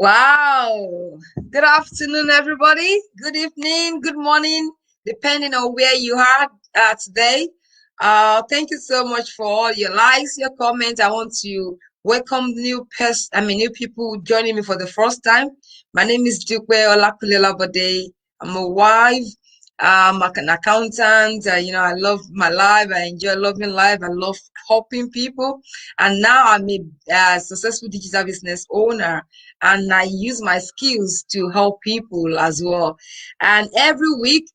Wow. Good afternoon, everybody. Good evening, good morning, depending on where you are today. Thank you so much for all your likes, your comments. I want to welcome new people joining me for the first time. My name is Olakunle-Olabode. I'm a wife. I'm an accountant. I love my life. I enjoy loving life. I love helping people. And now I'm a successful digital business owner, and I use my skills to help people as well. And every week,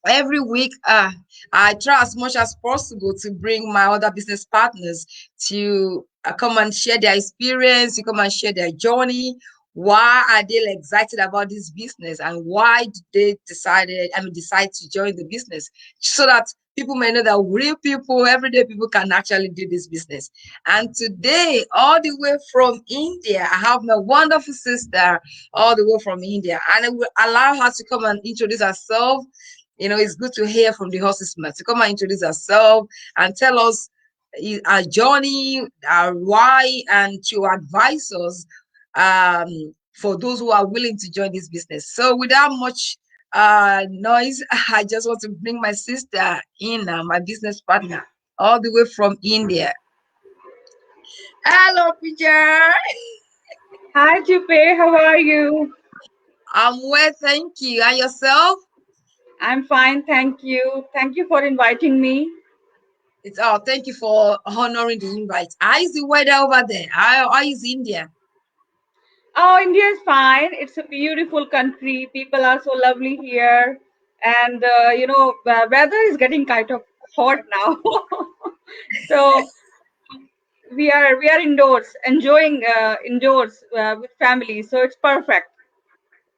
I try as much as possible to bring my other business partners to come and share their experience, to come and share their journey. Why are they excited about this business, and why did they decide to join the business, so that people may know that real people, everyday people, can actually do this business. And today, all the way from India, I have my wonderful sister all the way from India, and I will allow her to come and introduce herself. It's good to hear from the horse's mouth, to come and introduce herself and tell us our journey, our why, and to advise us for those who are willing to join this business. So without much noise, I just want to bring my sister in, my business partner, all the way from India. Hello, Pooja. Hi, Jupe. How are you? I'm well, thank you. And yourself? I'm fine, thank you. Thank you for inviting me. Thank you for honoring the invite. How is the weather over there? How is India? Oh, India is fine. It's a beautiful country. People are so lovely here, and weather is getting kind of hot now. So we are indoors, enjoying indoors with family. So it's perfect.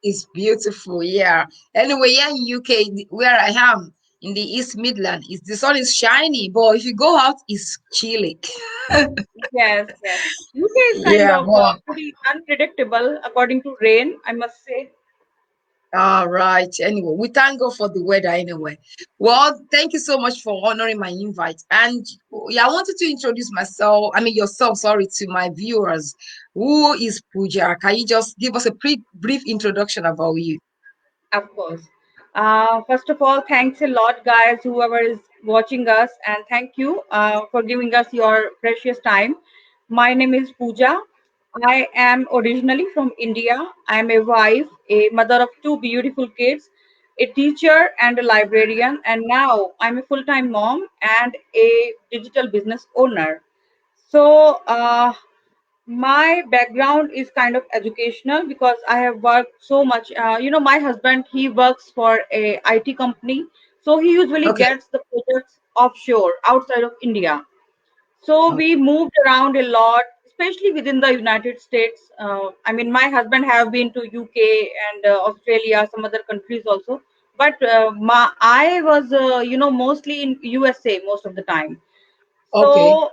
It's beautiful, yeah. Anyway, here in UK, where I am in the East Midland, the sun is shiny, but if you go out, it's chilly. Yes, yes. UK is kind Yeah, of well, pretty unpredictable according to rain, I must say. all right. Anyway, we thank God for the weather anyway. Well, thank you so much for honoring my invite. And yeah, I wanted to introduce yourself, sorry, to my viewers. Who is Pooja? Can you just give us a brief introduction about you? Of course. First of all, thanks a lot, guys, whoever is watching us, and thank you for giving us your precious time. My name is Pooja. I am originally from India. I am a wife, a mother of two beautiful kids, a teacher, and a librarian. And now I'm a full time mom and a digital business owner. So, my background is kind of educational because I have worked so much. My husband, he works for a IT company, so he usually Okay. gets the projects offshore, outside of India. So Okay. we moved around a lot, especially within the United States. My husband have been to UK and Australia, some other countries also. But I was, mostly in USA most of the time. Okay. So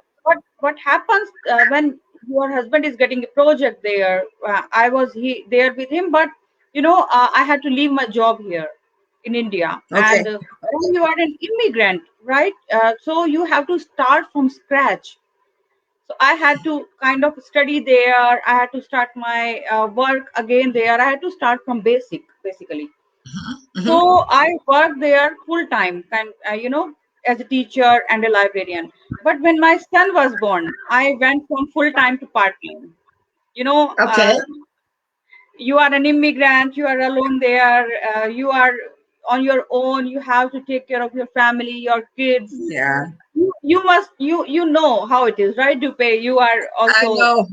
what happens when your husband is getting a project there? I was there with him, but I had to leave my job here in India, Okay. and when you are an immigrant, right? So you have to start from scratch. So I had to kind of study there. I had to start my work again there. I had to start from basically. Mhm. So I worked there full time, and as a teacher and a librarian. But when my son was born, I went from full time to part time. You know, Okay. you are an immigrant, you are alone there, you are on your own. You have to take care of your family, your kids. Yeah, You must you know how it is, right, Dupe? You are I also. know.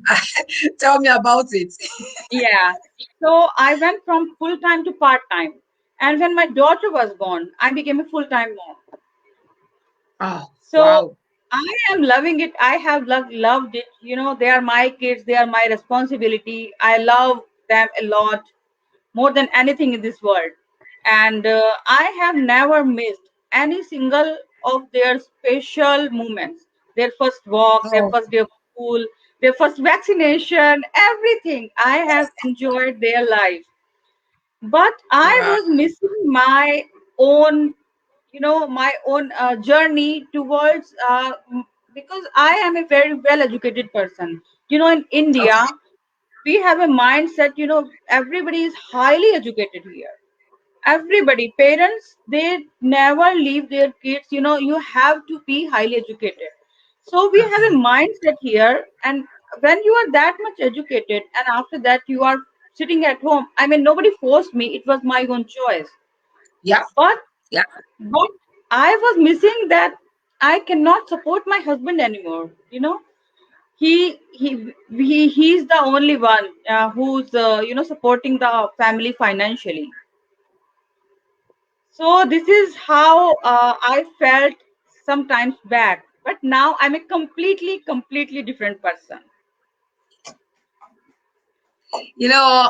Tell me about it. Yeah. So I went from full time to part time. And when my daughter was born, I became a full time mom. Oh, So wow. I am loving it. I have loved it. They are my kids, they are my responsibility. I love them a lot, more than anything in this world. And I have never missed any single of their special moments. Their first walk, their Oh, first day of school, their first vaccination, everything. I have enjoyed their life. But I wow. was missing my own, my own journey towards, because I am a very well educated person. In India, Okay. we have a mindset, everybody is highly educated here. Everybody, parents, they never leave their kids, you have to be highly educated. So we have a Okay. mindset here, and when you are that much educated and after that you are sitting at home, I mean, nobody forced me, it was my own choice. Yeah. but Yeah. but I was missing that. I cannot support my husband anymore. He's the only one who's supporting the family financially. So this is how I felt sometimes back, but now I'm a completely different person.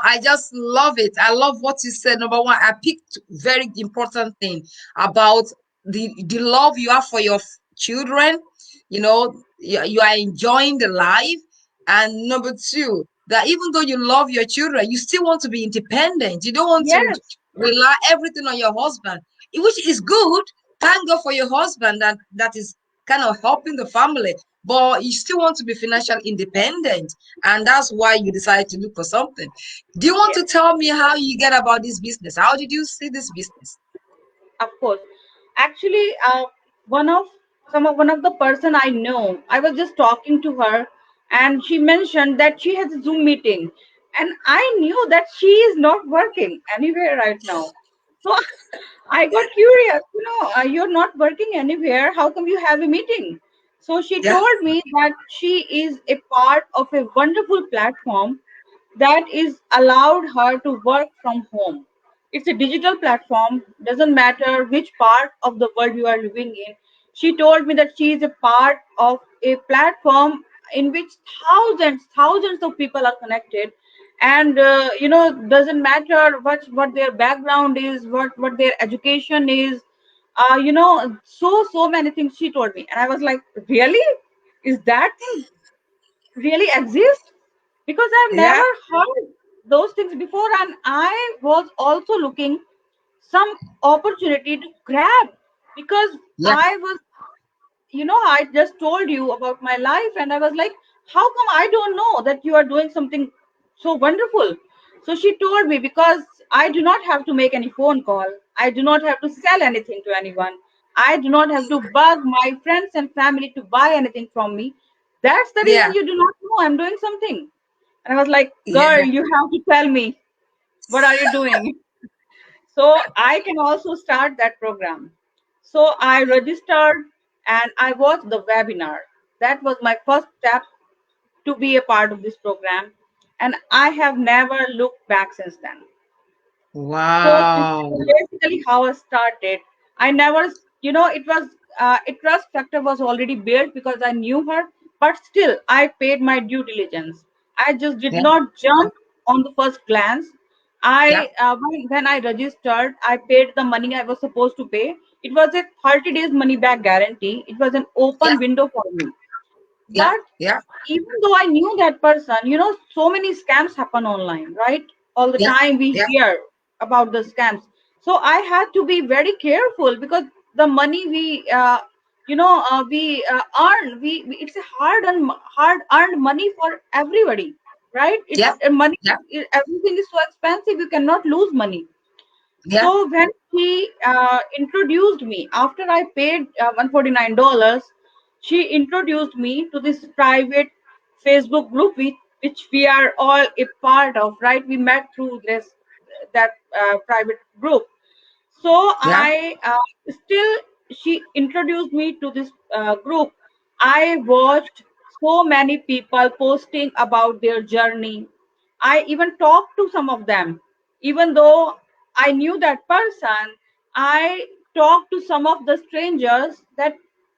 I just love it. I love what you said. Number one, I picked very important thing about the love you have for your children. You are enjoying the life. And number two, that even though you love your children, you still want to be independent. You don't want to Yes, rely everything on your husband, which is good. Thank God for your husband that is kind of helping the family, but you still want to be financially independent, and that's why you decided to look for something. Do you want yes, to tell me how you get about this business? How did you see this business? of course. Actually, one of one of the person I know, I was just talking to her, and she mentioned that she has a Zoom meeting, and I knew that she is not working anywhere right now. So I got curious, you're not working anywhere. How come you have a meeting? So she Yeah, told me that she is a part of a wonderful platform that is allowed her to work from home. It's a digital platform, doesn't matter which part of the world you are living in. She told me that she is a part of a platform in which thousands of people are connected, and doesn't matter what their background is, what their education is, so many things she told me, and I was like, really? Is that thing really exist? Because I've yeah, never heard those things before, and I was also looking some opportunity to grab, because yeah, I was, I just told you about my life, and I was like, how come I don't know that you are doing something so wonderful? So she told me, because I do not have to make any phone call, I do not have to sell anything to anyone, I do not have to bug my friends and family to buy anything from me. That's the reason yeah, you do not know I'm doing something. And I was like, girl, yeah. you have to tell me, what are you doing? So I can also start that program. So I registered and I watched the webinar. That was my first step to be a part of this program. And I have never looked back since then. So this is Wow. basically how I started. I never, it was a trust factor was already built because I knew her, but still I paid my due diligence. I just did Yeah, not jump on the first glance. yeah, When I registered, I paid the money I was supposed to pay. It was a 30 days money back guarantee. It was an yeah, open window for me. yeah, But yeah, even though I knew that person, so many scams happen online, right? All the yeah, time we yeah, hear about the scams. So I had to be very careful, because the money we earn, it's a hard earned money for everybody, right? It's yeah, money. yeah, Everything is so expensive. You cannot lose money. yeah, So when he introduced me, after I paid $149, she introduced me to this private Facebook group, which we are all a part of, right? We met through that private group. So yeah. I still, she introduced me to this group. I watched so many people posting about their journey. I even talked to some of them, even though I knew that person. I talked to some of the strangers, that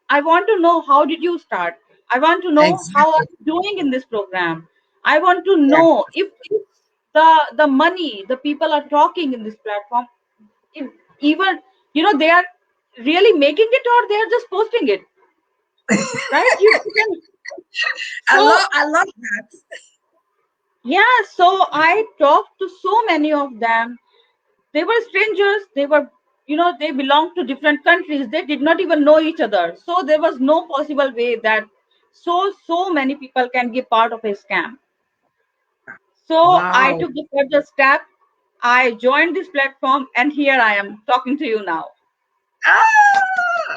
I want to know, how did you start? I want to know, how are Exactly. you doing in this program? I want to Yeah. know if the money the people are talking in this platform, if even they are really making it, or they are just posting it, right? You can. I So love, I love that. yeah, so I talked to so many of them. They were strangers, they were, they belonged to different countries, they did not even know each other, so there was no possible way that so many people can be part of a scam. So I Wow. took the further step. I joined this platform, and here I am talking to you now. Ah,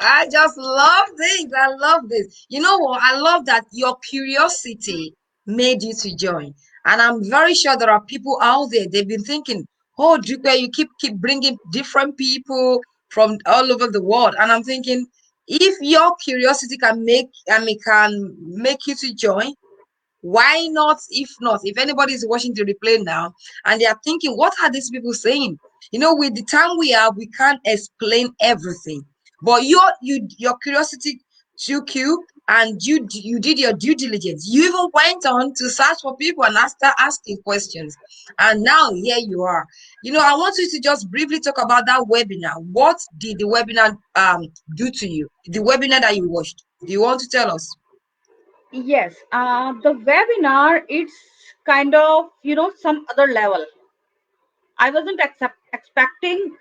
I just love this. I love this. You know what? I love that your curiosity made you to join. And I'm very sure there are people out there, they've been thinking, oh, Dupe, you keep bringing different people from all over the world. And I'm thinking, if your curiosity can make, I mean, can make you to join, why not? If not, if anybody is watching the replay now and they are thinking, what are these people saying? You know, with the time we have, we can't explain everything. But your curiosity took you, and you did your due diligence. You even went on to search for people and start asking questions. And now here you are. You know, I want you to just briefly talk about that webinar. What did the webinar do to you? The webinar that you watched. Do you want to tell us? Yes, the webinar, it's kind of, some other level. I wasn't expecting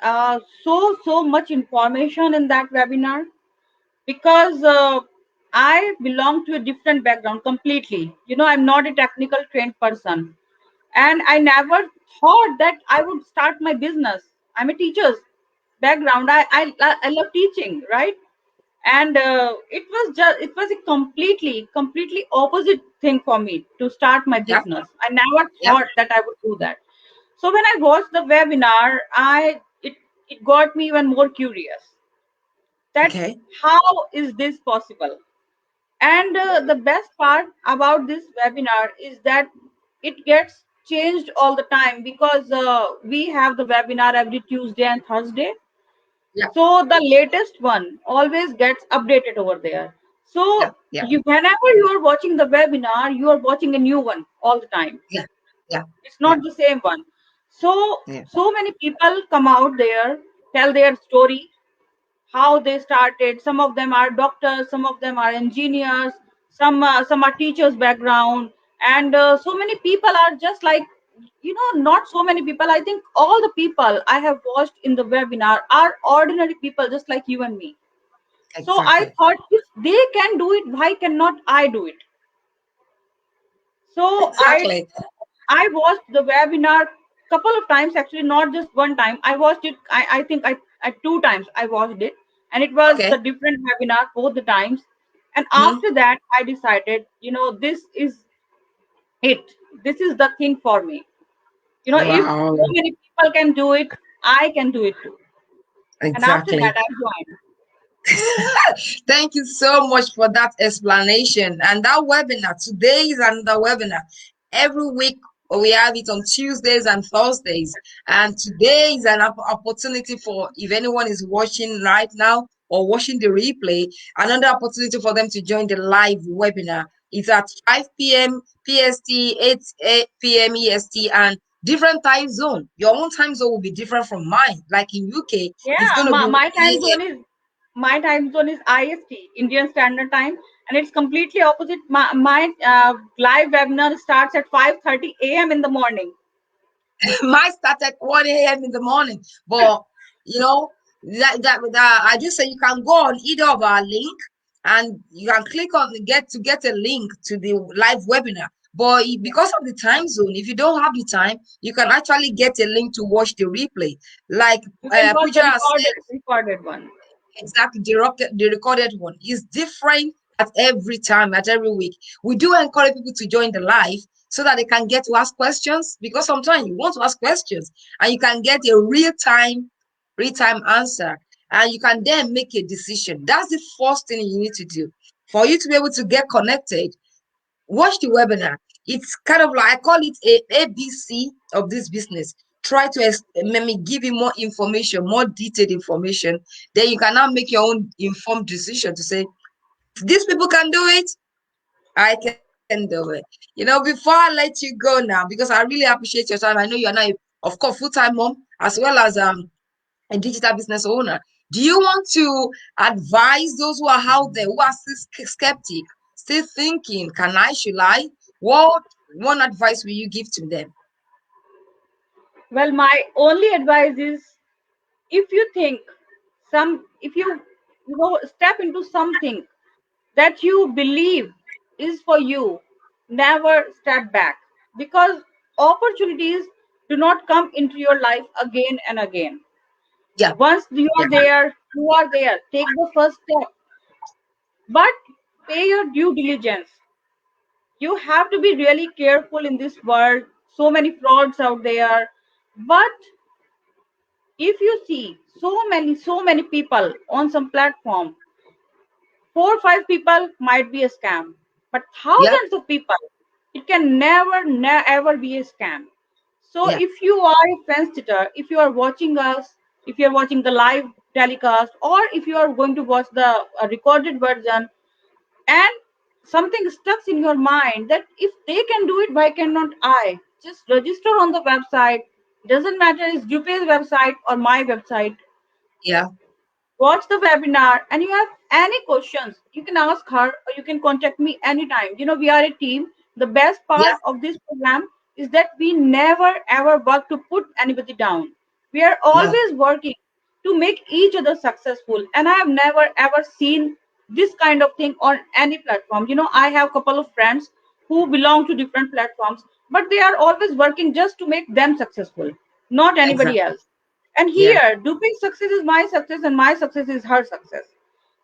so much information in that webinar, because I belong to a different background completely. I'm not a technical trained person, and I never thought that I would start my business. I'm a teacher's background. I love teaching, right? And it was a completely opposite thing for me to start my Yep, business. I never yep. thought that I would do that. So when I watched the webinar, it got me even more curious, that Okay. how is this possible. And the best part about this webinar is that it gets changed all the time, because we have the webinar every Tuesday and Thursday. Yep, So the latest one always gets updated over there. So yep, yep. whenever you are watching the webinar, you are watching a new one all the time. Yeah, yeah, It's yeah, not the same one. So yeah. so many people come out there, tell their story, how they started. Some of them are doctors, some of them are engineers, some are teachers background, and so many people are just like, not so many people. I think all the people I have watched in the webinar are ordinary people, just like you and me. So I Exactly. thought, if they can do it, why cannot I do it? So Exactly. I watched the webinar couple of times, actually, not just one time. I watched it. I think I two times I watched it, and it was the Okay. different webinar both the times. And Hmm. after that, I decided, this is it. This is the thing for me. If Wow. so many people can do it, I can do it too. And after that, Exactly. I joined. Thank you so much for that explanation. And that webinar, today is another webinar. Every week we have it on Tuesdays and Thursdays. And today is an opportunity for, if anyone is watching right now or watching the replay, another opportunity for them to join the live webinar. It's at 5 p.m. PST, 8 p.m. EST, and different time zone. Your own time zone will be different from mine. Like in UK, it's Yeah, going to be my time zone is IST, Indian Standard Time, and it's completely opposite. My live webinar starts at 5:30 a.m. in the morning. mine start at 1 a.m. in the morning. But you know, that I just say you can go on either of our link and you can click on get a link to the live webinar. But Yeah, because of the time zone, if you don't have the time, you can actually get a link to watch the replay. Like you can watch Pooja the has said, recorded one. exactly, the recorded one is different at every time, at every week. We do encourage people to join the live so that they can get to ask questions, because sometimes you want to ask questions and you can get a real time answer, and you can then make a decision. That's the first thing you need to do for you to be able to get connected. Watch the webinar. It's kind of like, I call it a ABC of this business. Try to maybe give you more information, more detailed information. Then you can now make your own informed decision to say, these people can do it, I can do it. Before I let you go now, because I really appreciate your time. I know you're now, of course, full-time mom as well as a digital business owner. Do you want to advise those who are out there who are still skeptic, still thinking, can I, should I? What one advice will you give to them? Well, my only advice is, if you think if you step into something that you believe is for you, never step back. Because opportunities do not come into your life again and again. Yeah. Once you Yeah. are there, you are there. Take the first step, but pay your due diligence. You have to be really careful in this world. So many frauds out there. But if you see so many people on some platform, 4 or 5 people might be a scam, but Yeah. thousands of people, it can never be a scam. So Yeah. if you are a fence sitter, if you are watching us, if you are watching the live telecast, or if you are going to watch the recorded version, and something stuck in your mind that if they can do it, why cannot I? Just register on the website. Doesn't matter it's Jupe's website or my website. Yeah. Watch the webinar, and you have any questions, you can ask her or you can contact me anytime. We are a team. The best Yeah. part of this program is that we never ever work to put anybody down. We are No. always working to make each other successful, and I have never ever seen this kind of thing on any platform. I have a couple of friends who belong to different platforms, but they are always working just to make them successful, not anybody Exactly. else. And Yeah. here, Dupi's success is my success, and my success is her success.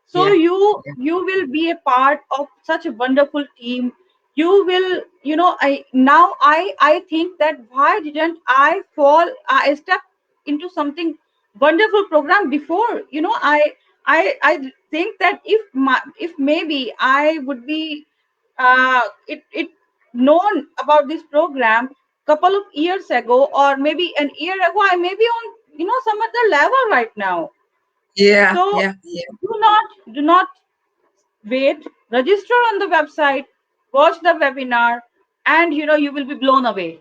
So Yeah. you will be a part of such a wonderful team. You will, I think that why didn't I step into something wonderful program before? I think that if maybe I would be it known about this program couple of years ago, or maybe an year ago, I may be on some other level right now. Yeah. So Yeah. Yeah. do not wait. Register on the website, watch the webinar, and you will be blown away.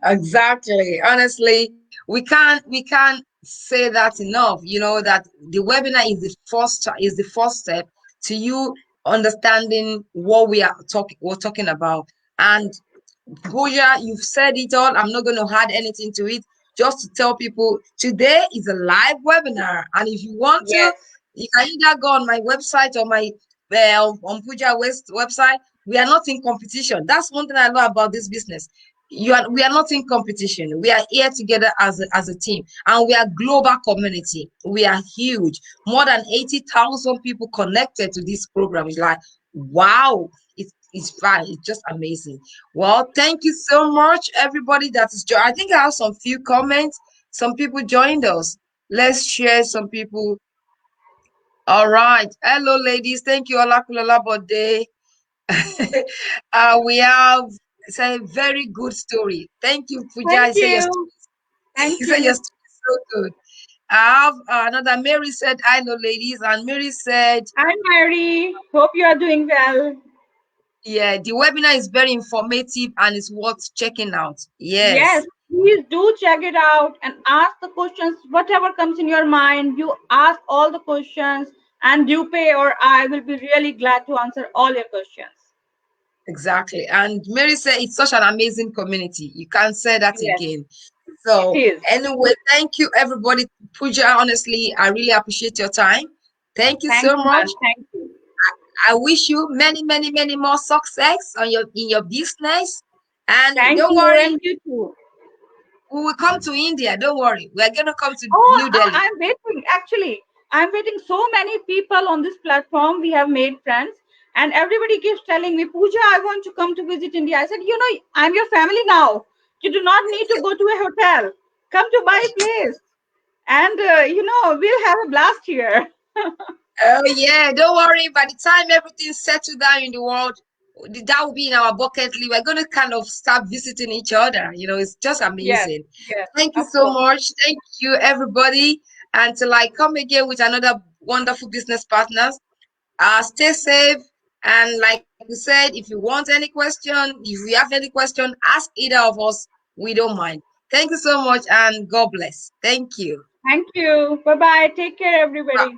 Exactly. Honestly, we can't say that enough. That the webinar is the first step to you understanding what we're talking about. And Pooja, you've said it all. I'm not going to add anything to it. Just to tell people, today is a live webinar, and if you want to, Yes, you can either go on my website or my on Pooja West website. We are not in competition. That's one thing I love about this business. We are not in competition. We are here together as a team, and we are global community. We are huge. More than 80,000 people connected to this program. It's like, wow, it's fine. It's just amazing. Well, thank you so much, everybody that is joined. I think I have some few comments. Some people joined us. Let's share some people. All right. Hello, ladies. Thank you, Olakunle-Olabode. We have it's a very good story. Thank you, Pooja. thank I say your you, story. thank You say your you. story is so good. I have another. Mary said, "Hello, ladies," and Mary said, I'm Mary. Hope you are doing well. "Yeah, the webinar is very informative and it's worth checking out." Yes, Yes, please do check it out and ask the questions, whatever comes in your mind. You ask all the questions, and Dupe or I will be really glad to answer all your questions. exactly. And Mary said, "It's such an amazing community. You can't say that Yes, again." it So, is. anyway, thank you, everybody. Pooja, honestly, I really appreciate your time. Thank you Thank so you, man. much. Thank you. I wish you many, many, many more success in your business. And Thank don't you, worry, and you too. we will come to India. Don't worry, we are gonna come to Oh, New Delhi. I'm waiting. Actually, I'm waiting. So many people on this platform. We have made friends, and everybody keeps telling me, Pooja, I want to come to visit India. I said, I'm your family now. You do not need to go to a hotel. Come to my place, and we'll have a blast here. Oh yeah, don't worry. By the time everything's settled down in the world, that will be in our bucket list. We're gonna kind of start visiting each other. It's just Yes, amazing. yes, Thank you of so course. much. Thank you, everybody. Until I come again with another wonderful business partners. Stay safe. And like we said, if you want any question, if you have any question, ask either of us. We don't mind. Thank you so much and God bless. Thank you. Thank you. Bye bye. Take care, everybody.